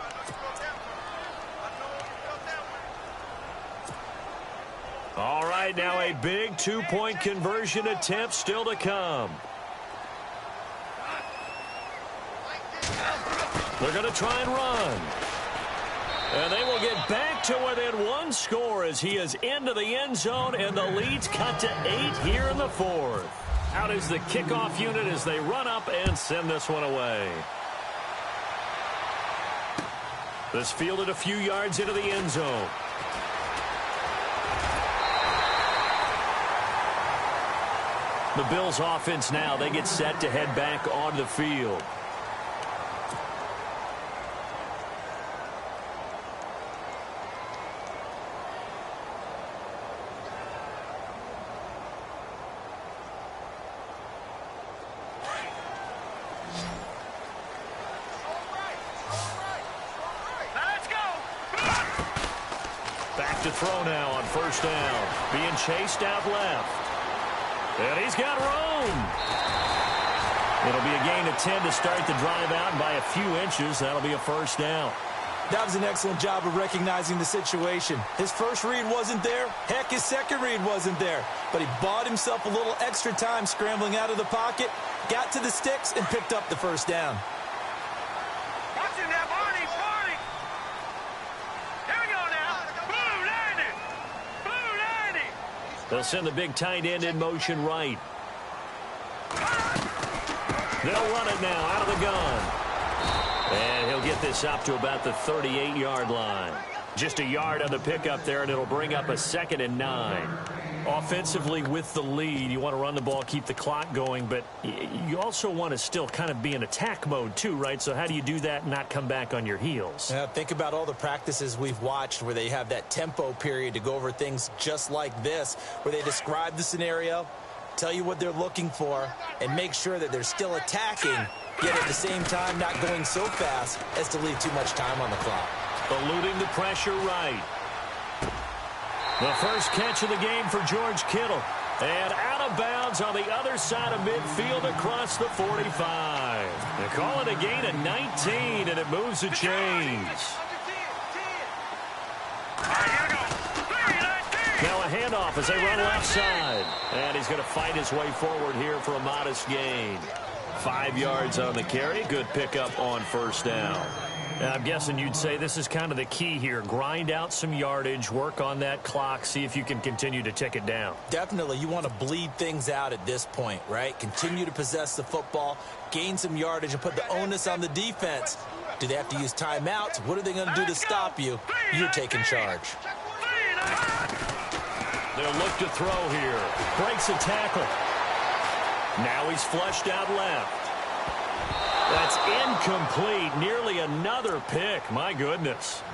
All right, now a big two-point conversion attempt still to come. They're going to try and run. And they will get back to within one score as he is into the end zone, and the lead's cut to 8 here in the fourth. Out is the kickoff unit as they run up and send this one away. This fielded a few yards into the end zone. The Bills offense now, they get set to head back onto the field. Back to throw now on first down. Being chased out left. And he's got room. It'll be a gain of 10 to start the drive out, and by a few inches, that'll be a first down. That was an excellent job of recognizing the situation. His first read wasn't there. Heck, his second read wasn't there. But he bought himself a little extra time scrambling out of the pocket, got to the sticks, and picked up the first down. Watch him now, Barney, Barney. Here we go now. Blue 90. Blue 90. They'll send the big tight end in motion right. They'll run it now out of the gun. And he'll get this up to about the 38-yard line. Just a yard on the pickup there, and it'll bring up a 2nd and 9. Offensively with the lead, you want to run the ball, keep the clock going, but you also want to still kind of be in attack mode too, right? So how do you do that and not come back on your heels? Yeah, think about all the practices we've watched where they have that tempo period to go over things just like this, where they describe the scenario, tell you what they're looking for, and make sure that they're still attacking, yet at the same time not going so fast as to leave too much time on the clock. Eluding the pressure right. The first catch of the game for George Kittle. And out of bounds on the other side of midfield across the 45. They call it a gain of 19, and it moves the chains. Now a handoff as they run left side. And he's going to fight his way forward here for a modest gain. 5 yards on the carry. Good pickup on first down. I'm guessing you'd say this is kind of the key here. Grind out some yardage, work on that clock, see if you can continue to tick it down. Definitely. You want to bleed things out at this point, right? Continue to possess the football, gain some yardage, and put the onus on the defense. Do they have to use timeouts? What are they going to do to stop you? You're taking charge. They'll look to throw here. Breaks a tackle. Now he's flushed out left. That's incomplete. Nearly another pick. My goodness.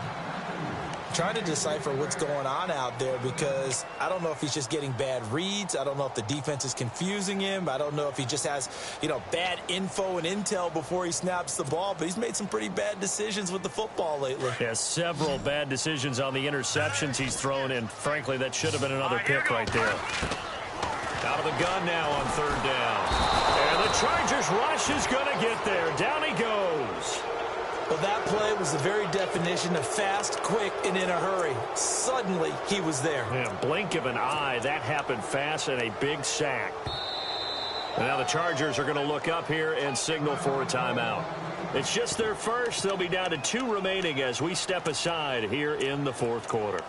Trying to decipher what's going on out there because I don't know if he's just getting bad reads. I don't know if the defense is confusing him. I don't know if he just has, bad info and intel before he snaps the ball. But he's made some pretty bad decisions with the football lately. Yeah, several bad decisions on the interceptions he's thrown, and frankly, that should have been another pick right there. Out of the gun now on third down. And the Chargers rush is going to get there. Down he goes. Well, that play was the very definition of fast, quick, and in a hurry. Suddenly, he was there. Yeah, blink of an eye. That happened fast and a big sack. And now the Chargers are going to look up here and signal for a timeout. It's just their first. They'll be down to 2 remaining as we step aside here in the fourth quarter.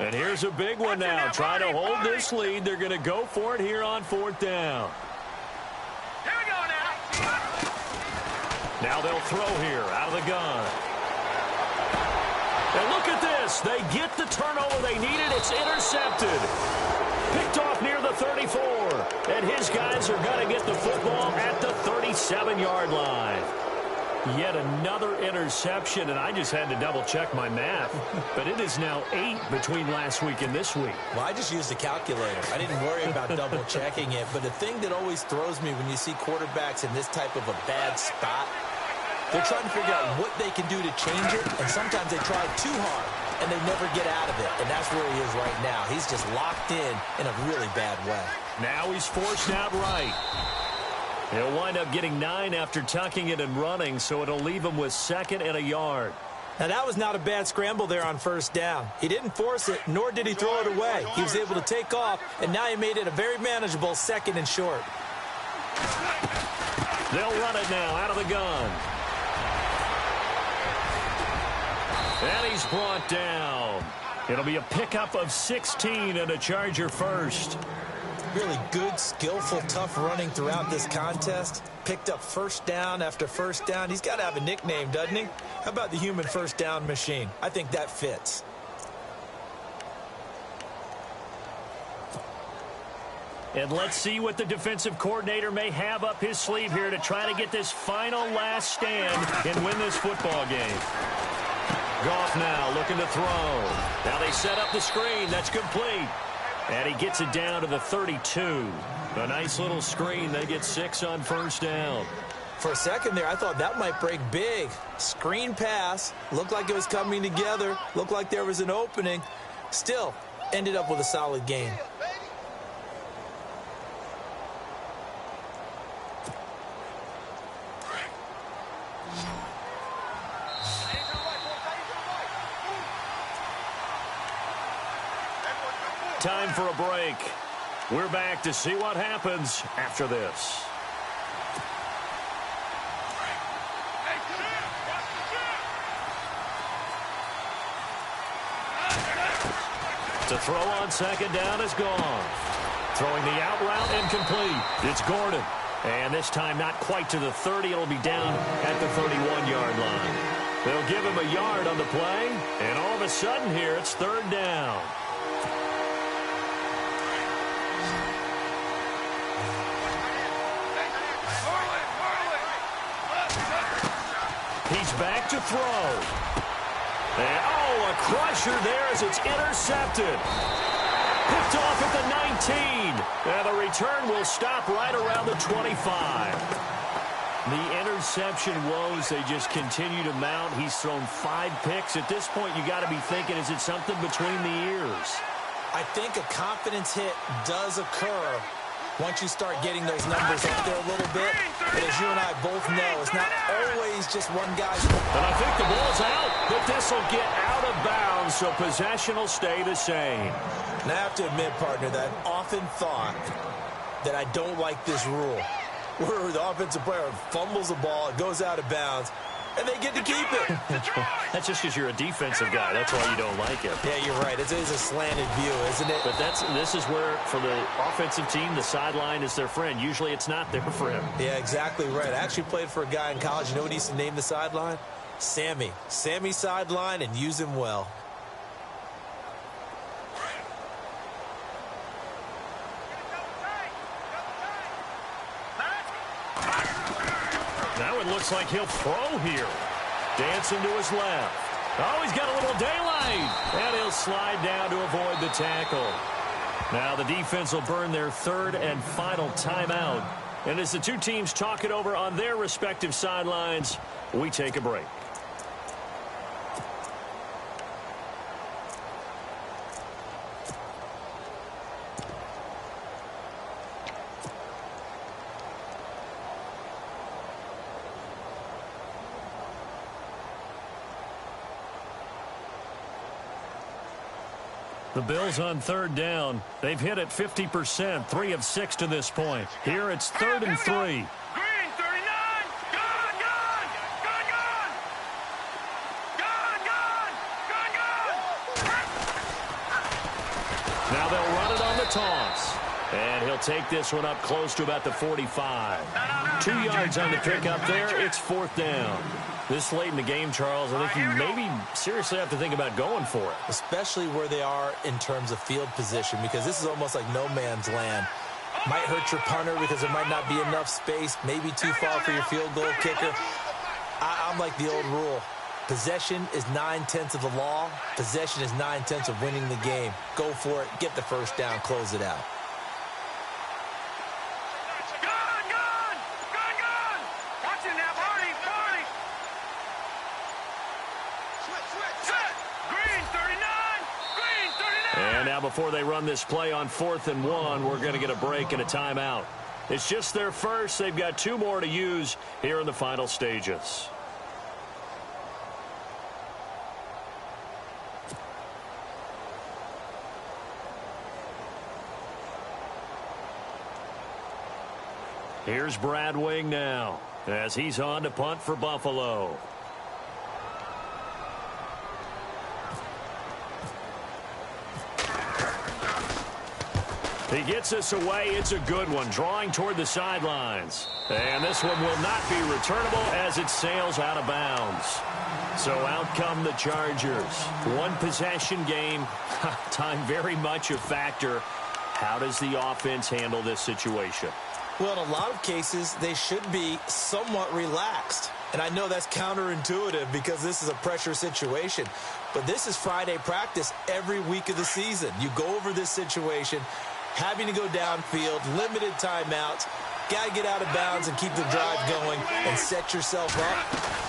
And here's a big one now. Trying to hold this lead. They're going to go for it here on fourth down. Here we go now. Now they'll throw here out of the gun. And look at this. They get the turnover they needed. It's intercepted. Picked off near the 34. And his guys are going to get the football at the 37-yard line. Yet another interception, and I just had to double-check my math. But it is now 8 between last week and this week. Well, I just used a calculator. I didn't worry about double-checking it. But the thing that always throws me when you see quarterbacks in this type of a bad spot They're trying to figure out what they can do to change it, and sometimes they try too hard, and they never get out of it, and that's where he is right now. He's just locked in a really bad way. Now he's forced out right. He'll wind up getting 9 after tucking it and running, so it'll leave him with 2nd and a yard. Now, that was not a bad scramble there on 1st down. He didn't force it, nor did he throw it away. He was able to take off, and now he made it a very manageable 2nd and short. They'll run it now out of the gun. And he's brought down. It'll be a pickup of 16 and a Charger first. Really good, skillful, tough running throughout this contest. Picked up 1st down after 1st down. He's got to have a nickname, doesn't he? How about the human 1st down machine? I think that fits. And let's see what the defensive coordinator may have up his sleeve here to try to get this final last stand and win this football game. Goff now looking to throw. Now they set up the screen. That's complete. And he gets it down to the 32. A nice little screen. They get 6 on 1st down. For a second there, I thought that might break big. Screen pass. Looked like it was coming together. Looked like there was an opening. Still, ended up with a solid game. Time for a break. We're back to see what happens after this. To throw on 2nd down is gone. Throwing the out route incomplete. It's Gordon. And this time not quite to the 30. It'll be down at the 31-yard line. They'll give him a yard on the play. And all of a sudden here, it's 3rd down. He's back to throw. And, a crusher there as it's intercepted. Picked off at the 19. And the return will stop right around the 25. The interception woes, they just continue to mount. He's thrown 5 picks. At this point, you got to be thinking, is it something between the ears? I think a confidence hit does occur once you start getting those numbers up there a little bit. But as you and I both know, it's not always just one guy's. And I think the ball's out, but this will get out of bounds, so possession will stay the same. And I have to admit, partner, that I've often thought that I don't like this rule, where the offensive player fumbles the ball, it goes out of bounds, and they get to keep it. That's just because you're a defensive guy. That's why you don't like it. Yeah, you're right. It is a slanted view, isn't it? But this is where, for the offensive team, the sideline is their friend. Usually it's not their friend. Yeah, exactly right. I actually played for a guy in college. You know what he used to name the sideline? Sammy. Sammy sideline, and use him well. Now it looks like he'll throw here. Dancing to his left. Oh, he's got a little daylight. And he'll slide down to avoid the tackle. Now the defense will burn their 3rd and final timeout. And as the two teams talk it over on their respective sidelines, we take a break. The Bills on 3rd down. They've hit it 50%, 3 of 6 to this point. Here it's 3rd and 3. Green, 39. Gone, gone. Gone, gone. Gone, gone. Gone, gone. Now they'll run it on the toss. And he'll take this one up close to about the 45. 2 yards on the pickup there. It's 4th down. This late in the game, Charles, I think you maybe seriously have to think about going for it. Especially where they are in terms of field position, because this is almost like no man's land. Might hurt your punter because there might not be enough space, maybe too far for your field goal kicker. I'm like the old rule. Possession is 9/10 of the law. Possession is 9/10 of winning the game. Go for it. Get the 1st down. Close it out. Gone, gone. Gone, gone. Watch it now, Barney, Barney. Green 39. Green 39. And now before they run this play on 4th and 1, we're going to get a break and a timeout. It's just their first. They've got 2 more to use here in the final stages. Here's Brad Wing now as he's on to punt for Buffalo. He gets us away. It's a good one, drawing toward the sidelines. And this one will not be returnable as it sails out of bounds. So out come the Chargers. 1 possession game. Time very much a factor. How does the offense handle this situation? Well, in a lot of cases, they should be somewhat relaxed. And I know that's counterintuitive because this is a pressure situation. But this is Friday practice every week of the season. You go over this situation, having to go downfield, limited timeouts, got to get out of bounds and keep the drive going and set yourself up.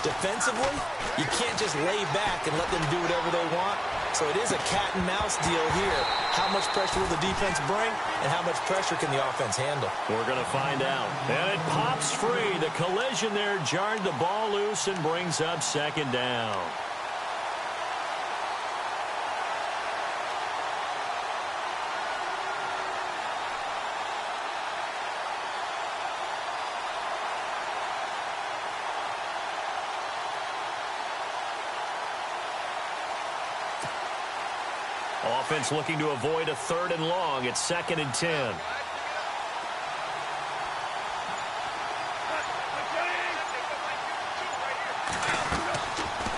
Defensively, you can't just lay back and let them do whatever they want. So it is a cat and mouse deal here. How much pressure will the defense bring and how much pressure can the offense handle? We're going to find out. And it pops free. The collision there jarred the ball loose and brings up 2nd down. Offense looking to avoid a 3rd and long. It's 2nd and 10.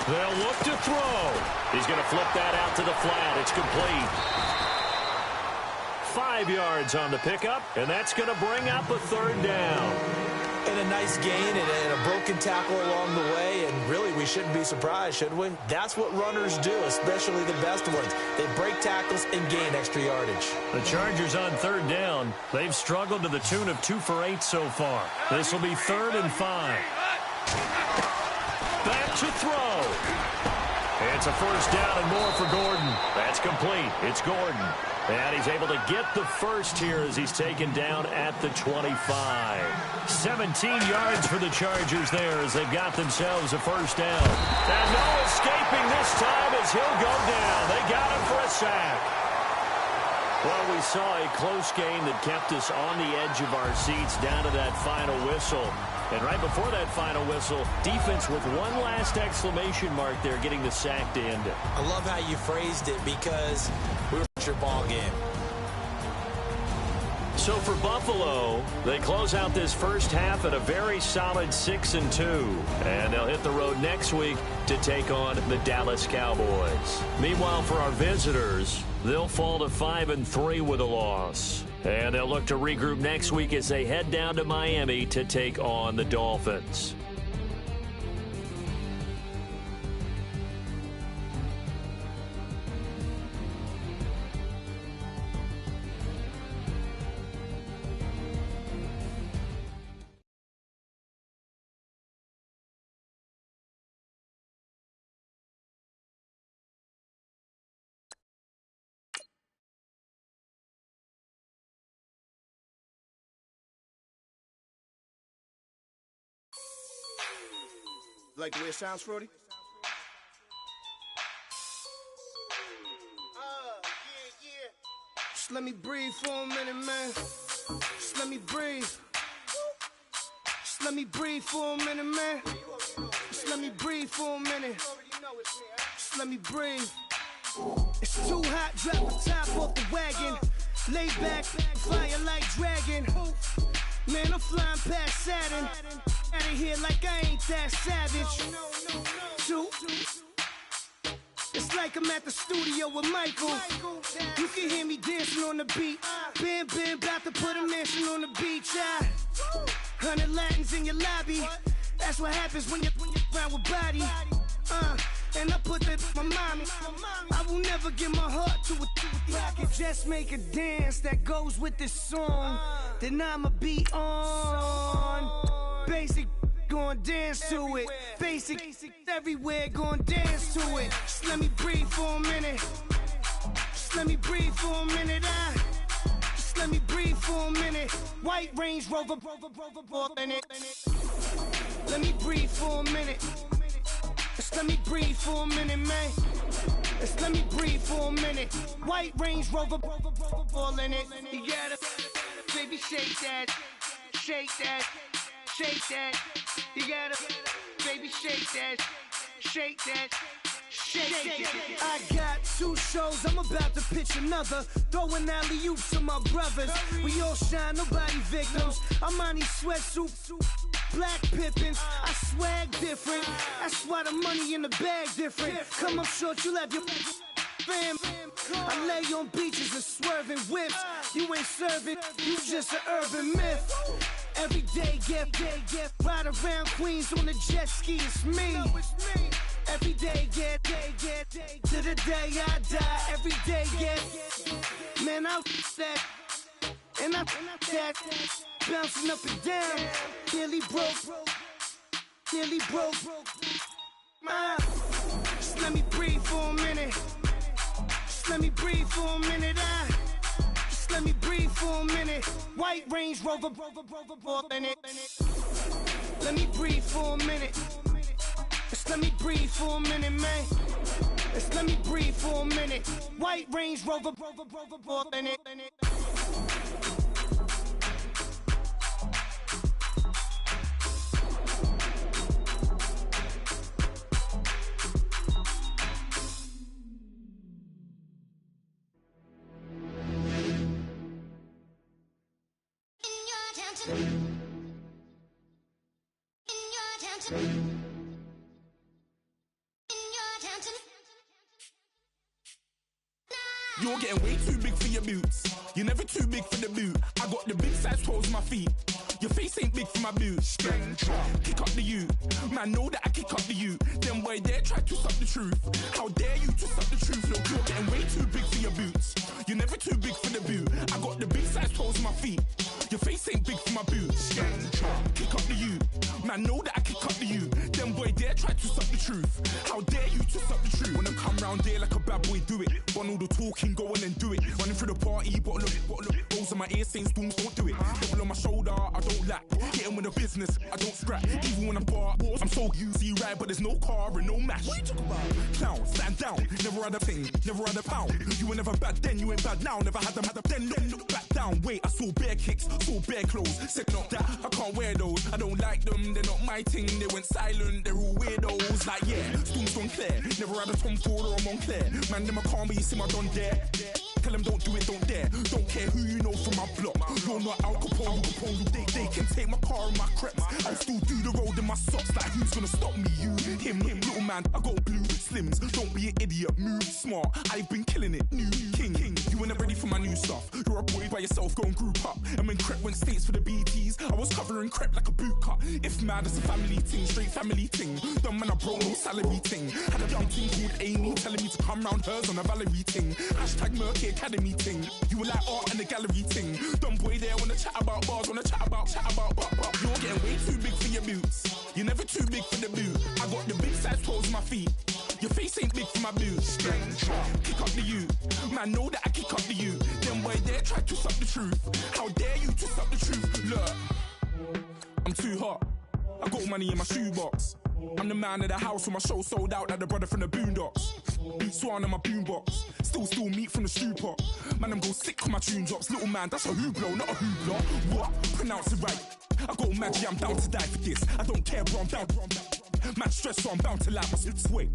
They'll look to throw. He's going to flip that out to the flat. It's complete. 5 yards on the pickup, and that's going to bring up a 3rd down. And a nice gain and a broken tackle along the way, and really we shouldn't be surprised, should we? That's what runners do, especially the best ones. They break tackles and gain extra yardage. The Chargers on 3rd down. They've struggled to the tune of 2 for 8 so far. This will be 3rd and 5. Back to throw. It's a 1st down and more for Gordon. That's complete. It's Gordon. And he's able to get the first here as he's taken down at the 25. 17 yards for the Chargers there as they've got themselves a 1st down. And no escaping this time as he'll go down. They got him for a sack. Well, we saw a close game that kept us on the edge of our seats down to that final whistle. And right before that final whistle, defense with one last exclamation mark there, getting the sack to end it. I love how you phrased it because we were at your ball game. So for Buffalo, they close out this first half at a very solid 6-2. And they'll hit the road next week to take on the Dallas Cowboys. Meanwhile, for our visitors, they'll fall to 5-3 with a loss. And they'll look to regroup next week as they head down to Miami to take on the Dolphins. Like the way it sounds, Frody? Just let me breathe for a minute, man. Just let me breathe. Just let me breathe for a minute, man. Just let me breathe for a minute. Just let me breathe. It's too hot, drop the top off the wagon. Lay back, fire like dragon. Man, I'm flying past Saturn. Out of here like I ain't that savage. Two. It's like I'm at the studio with Michael. You can hear me dancing on the beat. Bam, bam, about to put a mansion on the beach. 100 Latins in your lobby. That's what happens when you're around with body. And I put that in my mommy. I will never give my heart to a I can just make a dance that goes with this song. Then I'ma be on. Basic, gon' dance to it. Basic, everywhere, gon' dance to it. breathe for a minute. Just let me breathe for a minute. White Range Rover, in it. Let me breathe for a minute. Just let me breathe for a minute, man. Just let me breathe for a minute. White Range Rover, ball in it. You gotta, baby, shake that, shake that, shake that. You gotta, baby, shake that, shake that. Shake. I got 2 shows, I'm about to pitch another. Throwing alley-oops to my brothers. We all shine, nobody victims. I'm on these sweatsuit, black Pippins. I swag different. That's why the money in the bag different. Come up short, you have your fam. I lay on beaches and swerving whips. You ain't serving, you just an urban myth. Every day, get ride around Queens on the jet ski. It's me. Every day, get to the day I die. Every day, get man, I that and I that bouncing up and down. Nearly broke. Just let me breathe for a minute. Just let me breathe for a minute. Just let me breathe for a minute. White Range Rover, in it. Let me breathe for a minute. Just let me breathe for a minute, man. Just let me breathe for a minute. White Range Rover, in it. You're getting way too big for your boots. You're never too big for the boot. I got the big size toes on my feet. Your face ain't big for my boots. Kick up the you. Man, know that I kick up the you. Them boy there try to suck the truth. How dare you to suck the truth? Look, you're getting way too big for your boots. You're never too big for the boot. I got the big size toes on my feet. Your face ain't big for my boots. Kick up the you. Man, know that I kick up the you. Them boy there try to suck the truth. How dare you to suck the truth? Wanna come round there like a bad boy, do it. Want all the talking, go on and do it. Running through the party, bottle up. Rolls on my ear saying storms, don't do it. Double on my shoulder, I don't lack. Getting with the business, I don't scrap. Even when I'm bar, I'm so easy right, but there's no car and no match. What you talking about? Clown, stand down. Never had a thing, never had a pound. You were never bad then, you ain't bad now. Never had them, then look back down. Wait, I saw bare kicks, saw bare clothes. Said not that, I can't wear those. I don't like them, they're not my thing. They went silent, they're all weirdos. Like yeah, storms don't clear. Never had a Tom Ford or a Montclair. Man, them I can't, but you see my don dare. Tell them don't do it, don't dare. Don't care who you know from my block. You're not Al Capone, they can take my car and my creps. I still do the road in my socks. Like who's gonna stop me? You, him, little man. I got blue slims. Don't be an idiot, move smart. I've been killing it, new king. You weren't ready for my new stuff. You're a boy by yourself, go and group up. And when Crep went states for the BTs, I was covering Crep like a boot cut. If mad, it's a family thing, straight family thing. Dumb man, I bro, no salary thing. Had a young thing called Amy telling me to come round hers on a Valerie thing. Hashtag Murky Academy thing. You were like art and the gallery thing. Dumb boy there wanna chat about bars, wanna chat about. You're getting way too big for your boots. You're never too big for the boot. I got the big size toes on my feet. Your face ain't big for my boots. Kick up the you. Man, know that I kick up the you. Them boy there try to suck the truth. How dare you to suck the truth? Look, I'm too hot. I got money in my shoebox. I'm the man of the house when my show sold out like the brother from the Boondocks. Beat Swan on my boombox. Still meat from the stew pot. Man, I'm go sick when my tune drops. Little man, that's a hooplo, not a hoopla. What? Pronounce it right. I got magic, I'm down to die for this. I don't care, bro, I'm down. Man stressed, so I'm bound to like my slips. Wait,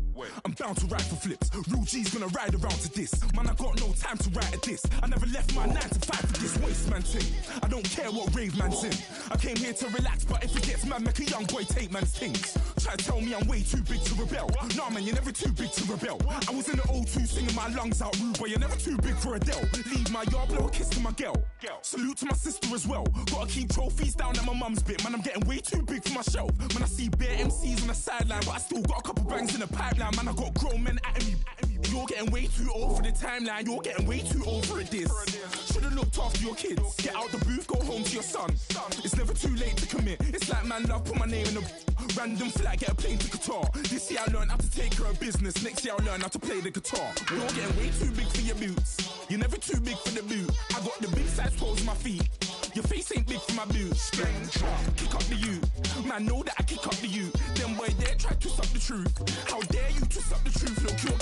I'm bound to ride for flips. Real G's gonna ride around to this. Man, I got no time to write a diss. I never left my 9 to 5 for this waste man thing. I don't care what rave man's in. I came here to relax, but if it gets mad, make a young boy take man's things. Try to tell me I'm way too big to rebel. Nah, man, you're never too big to rebel. I was in the O2 singing my lungs out rude, but you're never too big for Adele. Leave my yard, blow a kiss to my girl. Salute to my sister as well. Gotta keep trophies down at my mum's bit. Man, I'm getting way too big for my shelf. Man, I see bare MCs on the sideline, but I still got a couple bangs in the pipeline. Man, I got grown men at me. You're getting way too old for the timeline. You're getting way too old for a diss. Should've looked after your kids. Get out the booth, go home to your son. It's never too late to commit. It's like man love, put my name in the Random flight, get a plane to Qatar. This year I learned how to take care of business. Next year I'll learn how to play the guitar. You're getting way too big for your boots. You're never too big for the boot. I got the big size toes on my feet. Your face ain't big for my boots. Kick up the you. Man, know that I kick up the you. Them boy there try to twist up the truth. How dare you twist up the truth? Look, you're